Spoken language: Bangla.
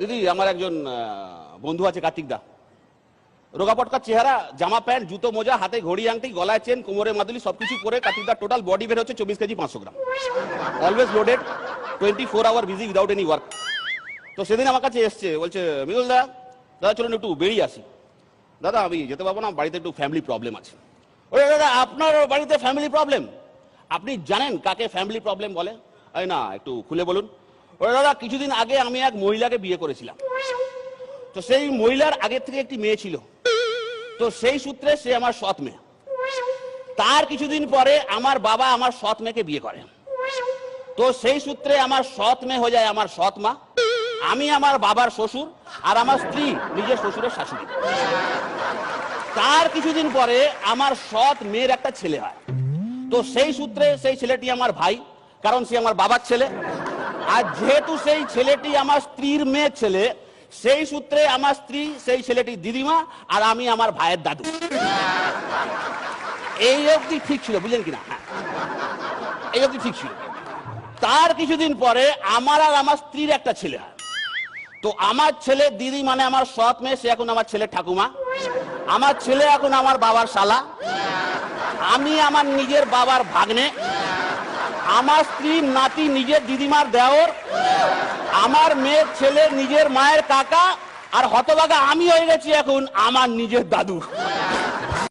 দিদি আমার একজন বন্ধু আছে কার্তিক দা, রোগা পটকার চেহারা, জামা প্যান্ট, জুতো মোজা, হাতে ঘড়ি আংটি, গলায় চেন, কোমরে মাদুলি, সবকিছু পরে কার্তিক দা টোটাল বডি বের হচ্ছে 24 KG 500 gram, always loaded, 24 hour busy without any work. তো সেদিন আমার কাছে এসছে, বলছে মৃদুল দা, দাদা চলুন একটু বেরিয়ে আসি। দাদা আমি যেতে পারবো না, বাড়িতে একটু ফ্যামিলি প্রবলেম আছে। ওরে দাদা আপনার বাড়িতে ফ্যামিলি প্রবলেম? আপনি জানেন কাকে ফ্যামিলি প্রবলেম বলে? আরে না, একটু খুলে বলুন। ওরে দাদা কিছুদিন আগে আমি এক মহিলাকে বিয়ে করেছিলাম, তো সেই মহিলার আগের থেকে একটি মেয়ে ছিল, তো সেই সূত্রে সে আমার সৎ মেয়ে। তার কিছুদিন পরে আমার বাবা আমার সৎ মেয়েকে বিয়ে করে, তো সেই সূত্রে আমার সৎ মেয়ে হয়ে যায় আমার সৎ মা, আমি আমার বাবার শ্বশুর, আর আমার স্ত্রী নিজের শ্বশুরের শাশুড়ি। তার কিছুদিন পরে আমার সৎ মেয়ের একটা ছেলে হয়, তো সেই সূত্রে সেই ছেলেটি আমার ভাই, কারণ সে আমার বাবার ছেলে। আর যেহেতু সেই ছেলেটি আমার স্ত্রীর মেয়ের ছেলে, সেই সূত্রে আমার স্ত্রী সেই ছেলেটি দিদিমা, আর আমি আমার ভাইয়ের দাদু। এই অবধি ঠিক ছিল, বুঝলেন কিনা? হ্যাঁ, এই অবধি ঠিক ছিল। তার কিছুদিন পরে আমার আর আমার স্ত্রীর একটা ছেলে হয়, তো আমার ছেলে দিদি মানে আমার সৎ মেয়ে, সে এখন আমার ছেলে ঠাকুমা, আমার ছেলে এখন আমার বাবার শালা, আমি আমার নিজের বাবার ভাগ্নে, আমার স্ত্রীর নাতি নিজের দিদিমার দেওর, আমার মেয়ের ছেলে নিজের মায়ের কাকা, আর হতভাগা আমি হয়ে গেছি এখন আমার নিজের দাদু।